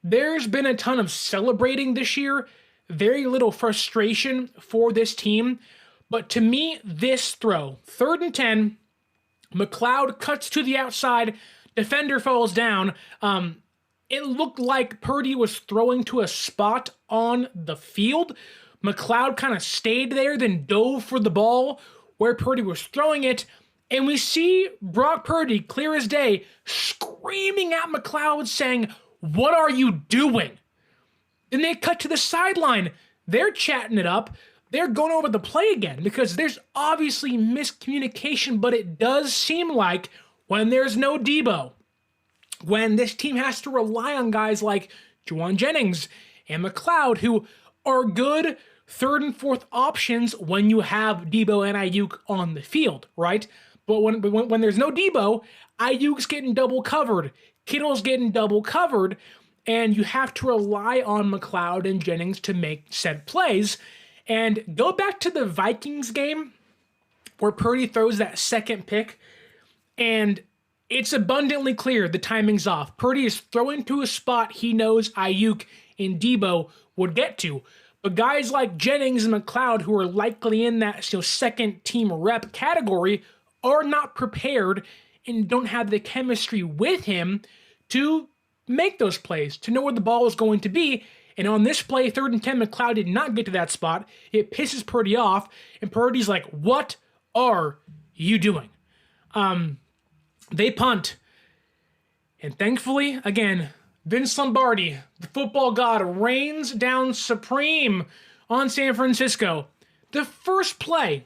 There's been a ton of celebrating this year, very little frustration for this team, but to me, this throw, 3rd and 10, McLeod cuts to the outside, defender falls down. It looked like Purdy was throwing to a spot on the field. McLeod kind of stayed there, then dove for the ball where Purdy was throwing it. And we see Brock Purdy, clear as day, screaming at McLeod saying, "What are you doing?" Then they cut to the sideline. They're chatting it up. They're going over the play again because there's obviously miscommunication, but it does seem like when there's no Deebo, when this team has to rely on guys like Jauan Jennings and McLeod, who are good 3rd and 4th options when you have Deebo and Ayuk on the field, right? But when there's no Deebo, Ayuk's getting double covered, Kittle's getting double covered, and you have to rely on McLeod and Jennings to make set plays. And go back to the Vikings game where Purdy throws that 2nd pick, and it's abundantly clear the timing's off. Purdy is throwing to a spot he knows Ayuk and Deebo would get to. But guys like Jennings and McLeod, who are likely in that 2nd team rep category, are not prepared and don't have the chemistry with him to make those plays, to know where the ball is going to be. And on this play, 3rd and 10, McLeod did not get to that spot. It pisses Purdy off, and Purdy's like, "What are you doing?" They punt. And thankfully, again, Vince Lombardi, the football god, reigns down supreme on San Francisco. The first play,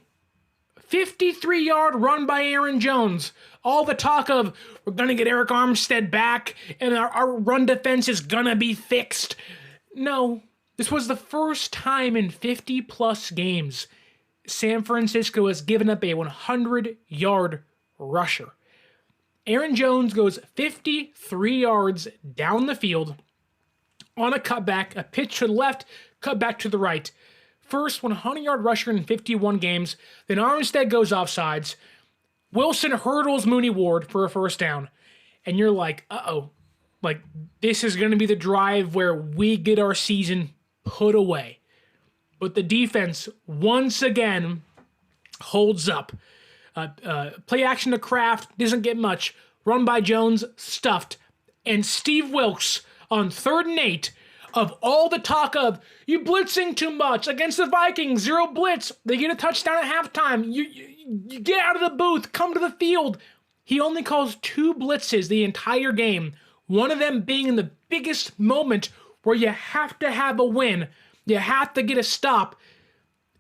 53-yard run by Aaron Jones. All the talk of, we're going to get Eric Armstead back, and our run defense is going to be fixed. No, this was the first time in 50-plus games San Francisco has given up a 100-yard rusher. Aaron Jones goes 53 yards down the field on a cutback, a pitch to the left, cutback to the right. First 100-yard rusher in 51 games. Then Armstead goes offsides. Wilson hurdles Mooney Ward for a 1st down. And you're like, uh-oh. Like, this is going to be the drive where we get our season put away. But the defense, once again, holds up. Play action to Kraft, doesn't get much. Run by Jones, stuffed. And Steve Wilkes on 3rd and 8, of all the talk of, you blitzing too much against the Vikings, 0 blitz, they get a touchdown at halftime, you get out of the booth, come to the field. He only calls 2 blitzes the entire game, one of them being in the biggest moment where you have to have a win, you have to get a stop,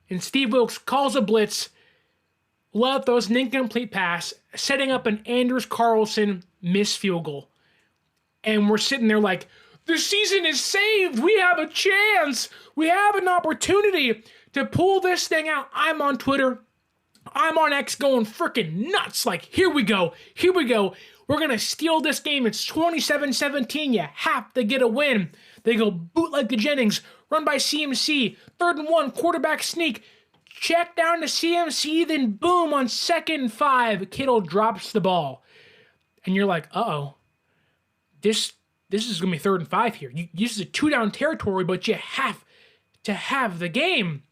and Steve Wilkes calls a blitz. Love throws an incomplete pass, setting up an Anders Carlson missed field goal. And we're sitting there like, the season is saved. We have a chance. We have an opportunity to pull this thing out. I'm on Twitter. I'm on X going freaking nuts. Like, here we go. Here we go. We're going to steal this game. It's 27-17. You have to get a win. They go bootleg to Jennings. Run by CMC. 3rd and 1. Quarterback sneak. Check down to CMC, then boom, on 2nd and 5, Kittle drops the ball. And you're like, uh-oh. This this is going to be 3rd and 5 here. This is a 2-down territory, but you have to have the game.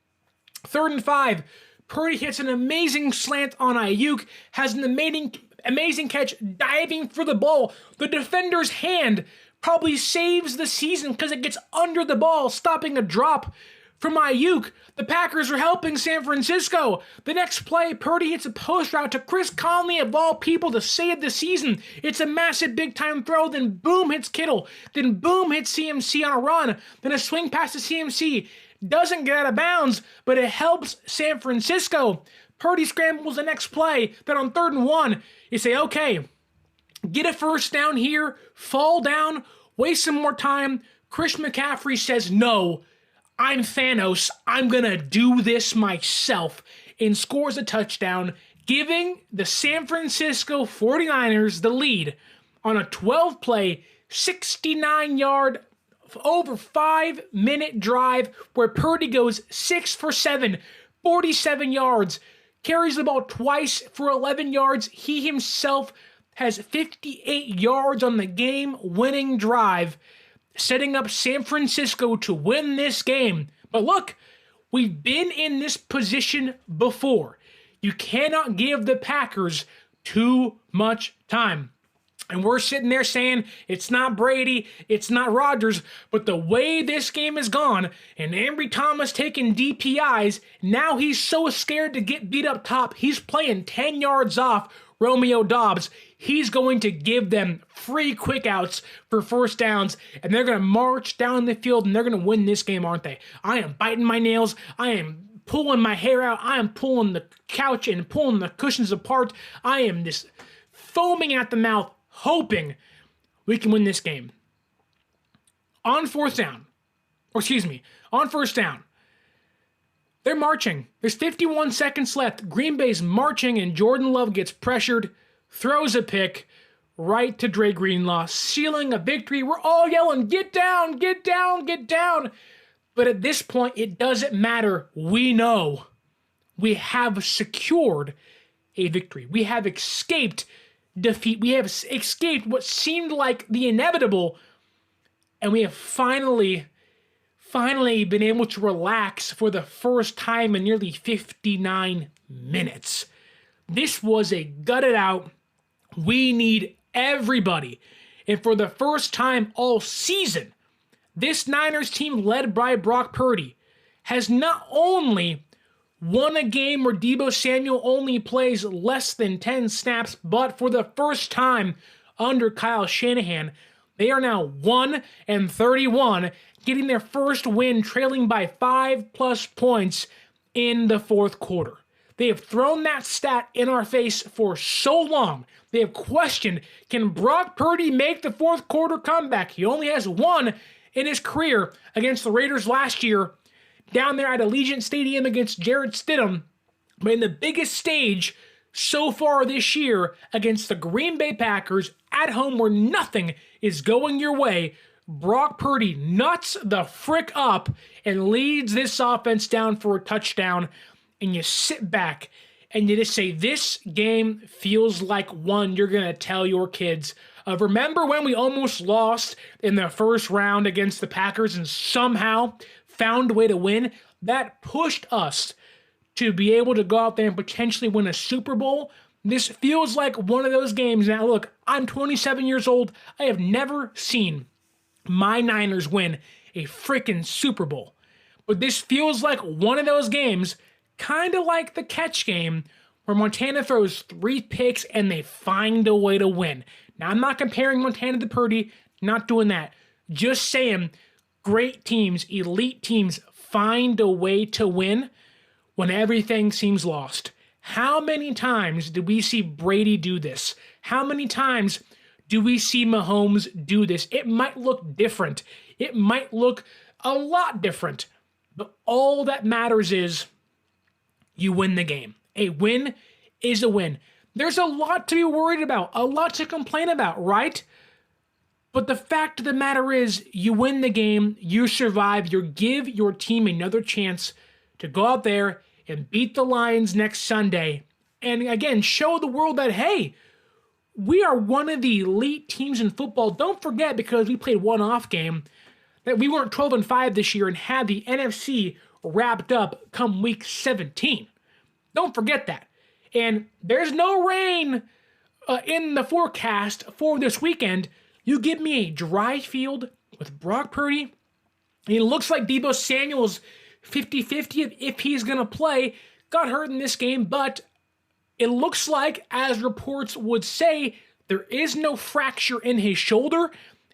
3rd and 5. Purdy hits an amazing slant on Ayuk, has an amazing catch diving for the ball. The defender's hand probably saves the season because it gets under the ball, stopping a drop from Ayuk. The Packers are helping San Francisco. The next play, Purdy hits a post route to Chris Conley of all people to save the season. It's a massive big-time throw, then boom, hits Kittle. Then boom, hits CMC on a run. Then a swing pass to CMC. Doesn't get out of bounds, but it helps San Francisco. Purdy scrambles the next play. Then on 3rd and 1, you say, okay, get a first down here, fall down, waste some more time. Chris McCaffrey says, no, I'm Thanos. I'm going to do this myself, and scores a touchdown, giving the San Francisco 49ers the lead on a 12-play, 69-yard, over 5-minute drive where Purdy goes 6 for 7, 47 yards, carries the ball twice for 11 yards. He himself has 58 yards on the game-winning drive, setting up San Francisco to win this game. But look, we've been in this position before. You cannot give the Packers too much time. And we're sitting there saying it's not Brady, it's not Rodgers, but the way this game has gone, and Ambry Thomas taking DPIs, now he's so scared to get beat up top, he's playing 10 yards off Romeo Doubs. He's going to give them free quick outs for first downs, and they're going to march down the field, and they're going to win this game, aren't they? I am biting my nails. I am pulling my hair out. I am pulling the couch and pulling the cushions apart. I am just foaming at the mouth, hoping we can win this game. On first down, they're marching. There's 51 seconds left. Green Bay's marching, and Jordan Love gets pressured, throws a pick right to Dre Greenlaw, sealing a victory. We're all yelling, get down, get down, get down. But at this point, it doesn't matter. We know we have secured a victory. We have escaped defeat. We have escaped what seemed like the inevitable, and we have finally been able to relax for the first time in nearly 59 minutes. This was a gutted out, we need everybody. And for the first time all season, this Niners team led by Brock Purdy has not only won a game where Deebo Samuel only plays less than 10 snaps, but for the first time under Kyle Shanahan, they are now 1-31, getting their first win trailing by 5+ points in the fourth quarter. They have thrown that stat in our face for so long. They have questioned, can Brock Purdy make the fourth quarter comeback? He only has one in his career against the Raiders last year, down there at Allegiant Stadium against Jarrett Stidham. But in the biggest stage so far this year against the Green Bay Packers at home where nothing is going your way, Brock Purdy nuts the frick up and leads this offense down for a touchdown. And you sit back and you just say, this game feels like one you're going to tell your kids. Remember when we almost lost in the first round against the Packers and somehow found a way to win? That pushed us to be able to go out there and potentially win a Super Bowl. This feels like one of those games. Now, look, I'm 27 years old. I have never seen my Niners win a freaking Super Bowl. But this feels like one of those games, kind of like the catch game, where Montana throws 3 picks and they find a way to win. Now, I'm not comparing Montana to Purdy, not doing that. Just saying, great teams, elite teams, find a way to win when everything seems lost. How many times did we see Brady do this? How many times do we see Mahomes do this? It might look different. It might look a lot different. But all that matters is you win the game. A win is a win. There's a lot to be worried about, a lot to complain about, right? But the fact of the matter is, you win the game, you survive, you give your team another chance to go out there and beat the Lions next Sunday. And again, show the world that, hey, we are one of the elite teams in football. Don't forget, because we played one off game, that we weren't 12-5 this year and had the NFC wrapped up come week 17. Don't forget that. And there's no rain in the forecast for this weekend. You give me a dry field with Brock Purdy. It looks like Deebo Samuel's 50-50 if he's going to play. Got hurt in this game, but it looks like, as reports would say, there is no fracture in his shoulder.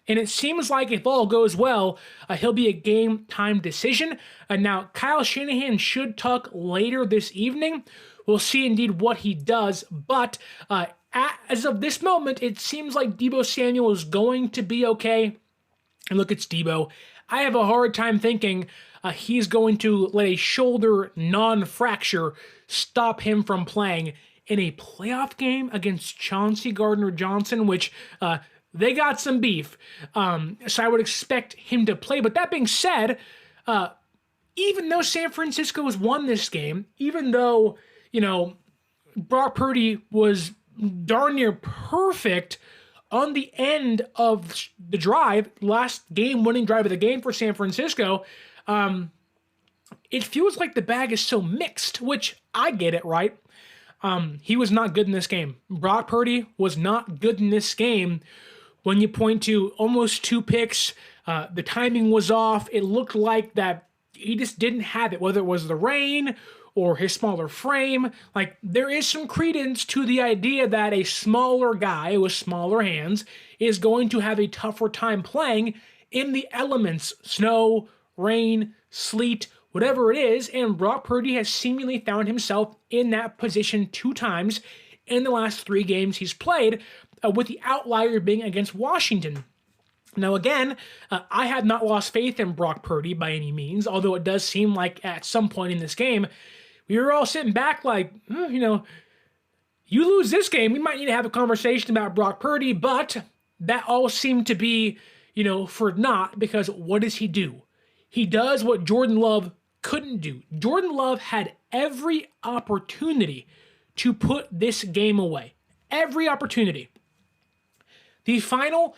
And it seems like if all goes well, he'll be a game-time decision. Now, Kyle Shanahan should talk later this evening. We'll see indeed what he does. But as of this moment, it seems like Deebo Samuel is going to be okay. And look, it's Deebo. I have a hard time thinking he's going to let a shoulder non-fracture stop him from playing in a playoff game against Chauncey Gardner-Johnson, which they got some beef. So I would expect him to play. But that being said, even though San Francisco has won this game, even though, Brock Purdy was darn near perfect on the end of the drive, last game-winning drive of the game for San Francisco, it feels like the bag is so mixed, which I get it, right? He was not good in this game. Brock Purdy was not good in this game. When you point to almost 2 picks, the timing was off. It looked like that he just didn't have it, whether it was the rain or his smaller frame. Like, there is some credence to the idea that a smaller guy with smaller hands is going to have a tougher time playing in the elements, snow, rain, sleet, whatever it is, and Brock Purdy has seemingly found himself in that position 2 times in the last 3 games he's played, with the outlier being against Washington. Now again, I have not lost faith in Brock Purdy by any means, although it does seem like at some point in this game, we were all sitting back like, you lose this game, we might need to have a conversation about Brock Purdy, but that all seemed to be, for naught, because what does he do? He does what Jordan Love couldn't do. Jordan Love had every opportunity to put this game away. Every opportunity. The final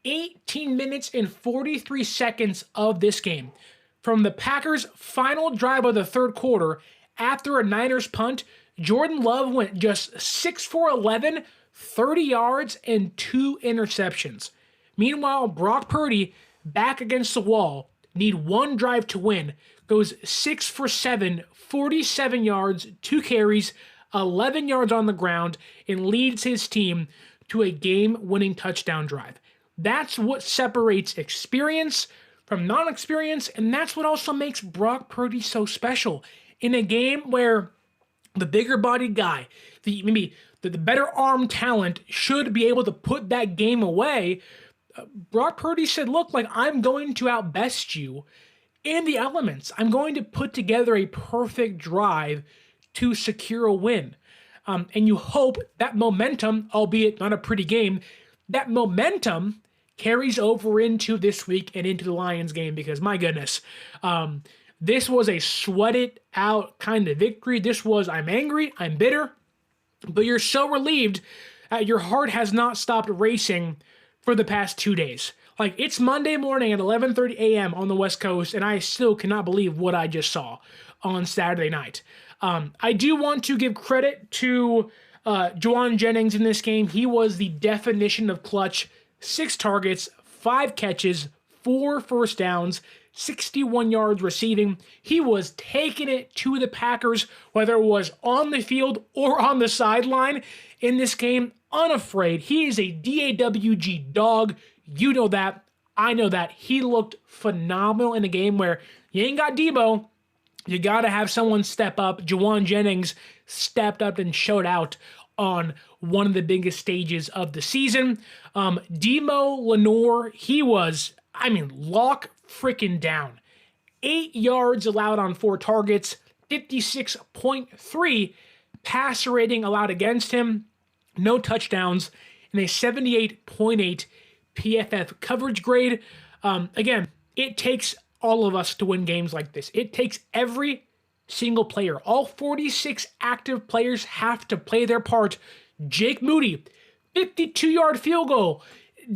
18 minutes and 43 seconds of this game, from the Packers' final drive of the third quarter, after a Niners punt, Jordan Love went just 6 for 11, 30 yards, and 2 interceptions. Meanwhile, Brock Purdy, back against the wall, need 1 drive to win, goes 6 for 7, 47 yards, 2 carries, 11 yards on the ground, and leads his team to a game-winning touchdown drive. That's what separates experience from non-experience, and that's what also makes Brock Purdy so special. In a game where the bigger-bodied guy, maybe the better arm talent should be able to put that game away, Brock Purdy said, look, I'm going to outbest you in the elements. I'm going to put together a perfect drive to secure a win. And you hope that momentum, albeit not a pretty game, that momentum carries over into this week and into the Lions game, because my goodness, this was a sweat it out kind of victory. This was, I'm angry, I'm bitter, but you're so relieved that your heart has not stopped racing for the past 2 days. It's Monday morning at 11:30 a.m. on the West Coast, and I still cannot believe what I just saw on Saturday night. I do want to give credit to Jauan Jennings in this game. He was the definition of clutch. 6 targets, 5 catches, 4 first downs, 61 yards receiving. He was taking it to the Packers, whether it was on the field or on the sideline in this game, unafraid. He is a DAWG dog. You know that. I know that. He looked phenomenal in a game where you ain't got Deebo. You got to have someone step up. Jauan Jennings stepped up and showed out on one of the biggest stages of the season. Demo Lenore, he was, lock freaking down. 8 yards allowed on 4 targets, 56.3 passer rating allowed against him, no touchdowns, and a 78.8 PFF coverage grade. Again, it takes all of us to win games like this. It takes every single player. All 46 active players have to play their part. Jake Moody, 52-yard field goal.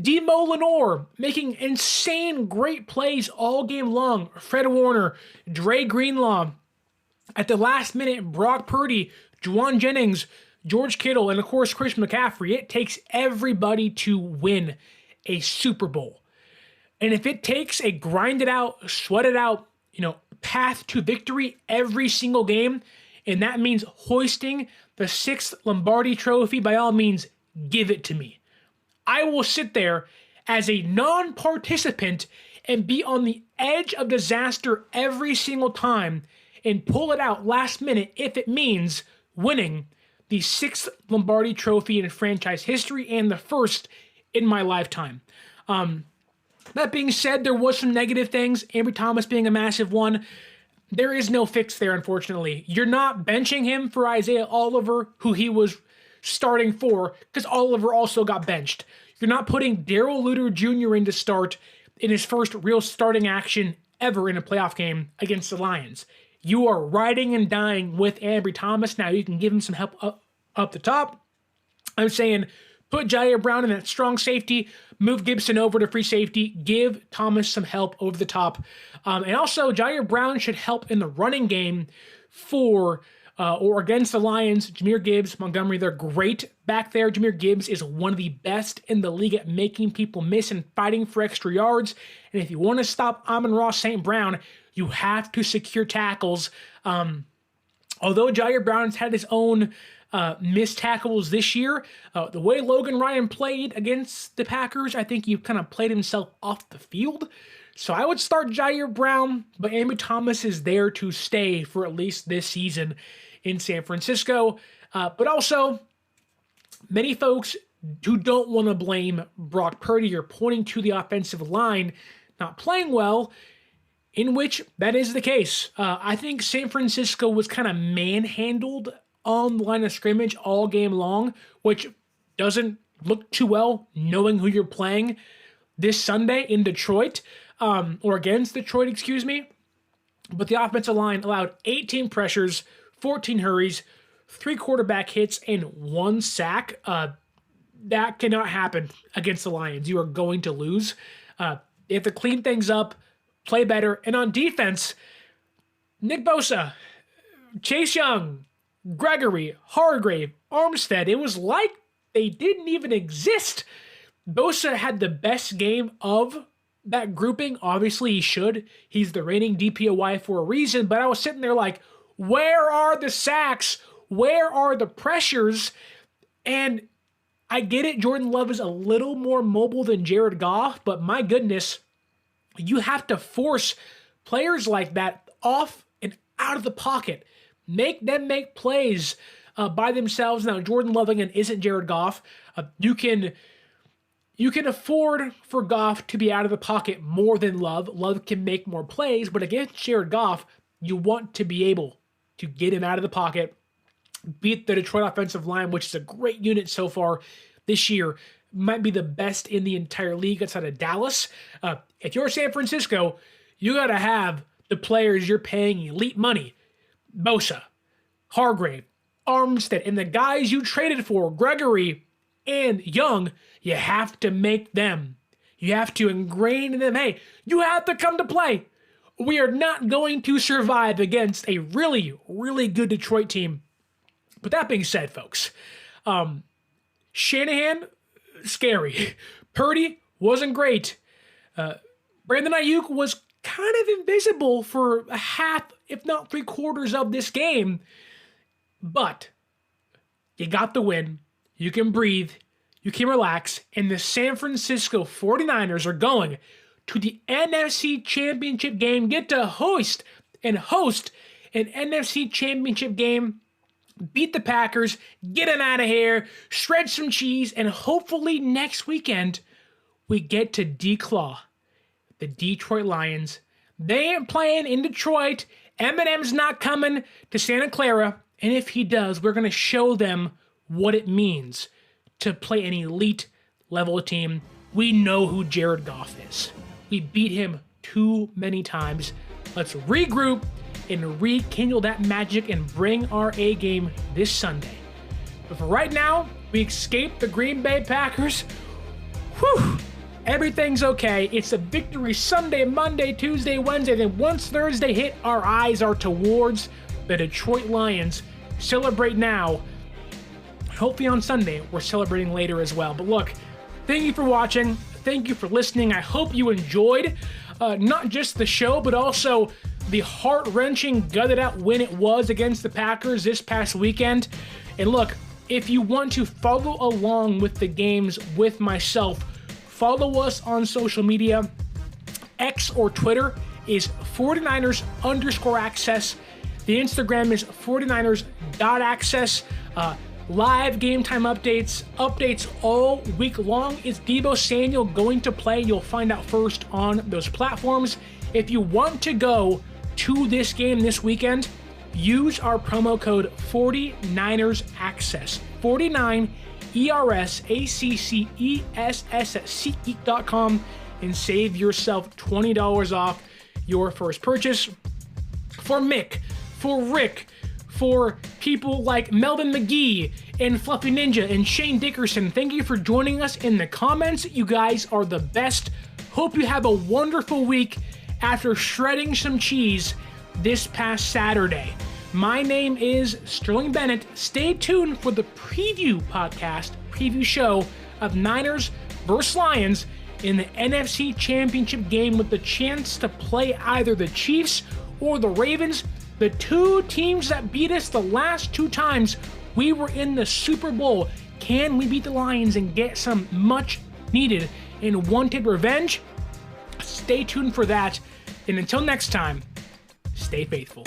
Demo Lenore making insane great plays all game long. Fred Warner, Dre Greenlaw. At the last minute, Brock Purdy, Juwan Jennings, George Kittle, and of course Chris McCaffrey. It takes everybody to win a Super Bowl. And if it takes a grind it out, sweat it out, path to victory every single game, and that means hoisting the 6th Lombardi trophy, by all means, give it to me. I will sit there as a non-participant and be on the edge of disaster every single time and pull it out last minute if it means winning the 6th Lombardi trophy in franchise history and the first in my lifetime. That being said, there was some negative things, Ambry Thomas being a massive one. There is no fix there, unfortunately. You're not benching him for Isaiah Oliver, who he was starting for, because Oliver also got benched. You're not putting Darrell Luter Jr. in to start in his first real starting action ever in a playoff game against the Lions. You are riding and dying with Ambry Thomas. Now you can give him some help up the top. I'm saying put Jair Brown in that strong safety, move Gibson over to free safety, give Thomas some help over the top. And also, Jair Brown should help in the running game for or against the Lions. Jahmyr Gibbs, Montgomery, they're great back there. Jahmyr Gibbs is one of the best in the league at making people miss and fighting for extra yards. And if you want to stop Amon-Ra St. Brown, you have to secure tackles. Although Jair Brown's had his own missed tackles this year, the way Logan Ryan played against the Packers, I think he kind of played himself off the field. So I would start Jair Brown, but Ambry Thomas is there to stay for at least this season in San Francisco. But also, many folks who don't want to blame Brock Purdy are pointing to the offensive line not playing well, in which that is the case. I think San Francisco was kind of manhandled on the line of scrimmage all game long, which doesn't look too well knowing who you're playing this Sunday in Detroit, or against Detroit, excuse me. But the offensive line allowed 18 pressures, 14 hurries, 3 quarterback hits, and 1 sack. That cannot happen against the Lions. You are going to lose. You have to clean things up, play better. And on defense, Nick Bosa, Chase Young, Gregory, Hargrave, Armstead, it was like they didn't even exist. Bosa had the best game of that grouping. Obviously, he should. He's the reigning DPOY for a reason. But I was sitting there like, where are the sacks? Where are the pressures? And I get it, Jordan Love is a little more mobile than Jared Goff, but my goodness, you have to force players like that off and out of the pocket. Make them make plays by themselves. Now, Jordan Love, again, isn't Jared Goff. You can afford for Goff to be out of the pocket more than Love. Love can make more plays, but against Jared Goff, you want to be able to get him out of the pocket, beat the Detroit offensive line, which is a great unit so far this year. Might be the best in the entire league outside of Dallas. If you're San Francisco, you got to have the players you're paying elite money. Bosa, Hargrave, Armstead, and the guys you traded for, Gregory and Young, you have to make them. You have to ingrain in them, hey, you have to come to play. We are not going to survive against a really, really good Detroit team. But that being said, folks, Shanahan, scary. Purdy wasn't great. Brandon Ayuk was kind of invisible for a half, if not 3/4 of this game. But you got the win. You can breathe. You can relax. And the San Francisco 49ers are going to the NFC Championship game. Get to host an NFC Championship game. Beat the Packers. Get them out of here. Shred some cheese. And hopefully next weekend we get to declaw the Detroit Lions. They ain't playing in Detroit. Eminem's not coming to Santa Clara. And if he does, we're going to show them what it means to play an elite level team. We know who Jared Goff is. We beat him too many times. Let's regroup and rekindle that magic and bring our A game this Sunday. But for right now, We escaped the Green Bay Packers. Whew. Everything's okay. It's a victory Sunday, Monday, Tuesday, Wednesday. Then once Thursday hit, our eyes are towards the Detroit Lions. Celebrate now. Hopefully on Sunday, we're celebrating later as well. But look, thank you for watching. Thank you for listening. I hope you enjoyed not just the show, but also the heart-wrenching, gutted-out win it was against the Packers this past weekend. And look, if you want to follow along with the games with myself, follow us on social media. X or Twitter is 49ers_access. The Instagram is 49ers.access. Live game time updates all week long. Is Deebo Samuel going to play? You'll find out first on those platforms. If you want to go to this game this weekend, use our promo code 49ersaccess. 49 ERSACCESS at SeatGeek.com and save yourself $20 off your first purchase. For Mick, for Rick, for people like Melvin McGee and Fluffy Ninja and Shane Dickerson, thank you for joining us in the comments. You guys are the best. Hope you have a wonderful week after shredding some cheese this past Saturday. My name is Sterling Bennett. Stay tuned for the preview show of Niners vs. Lions in the NFC Championship game with the chance to play either the Chiefs or the Ravens, the two teams that beat us the last two times we were in the Super Bowl. Can we beat the Lions and get some much needed and wanted revenge? Stay tuned for that. And until next time, stay faithful.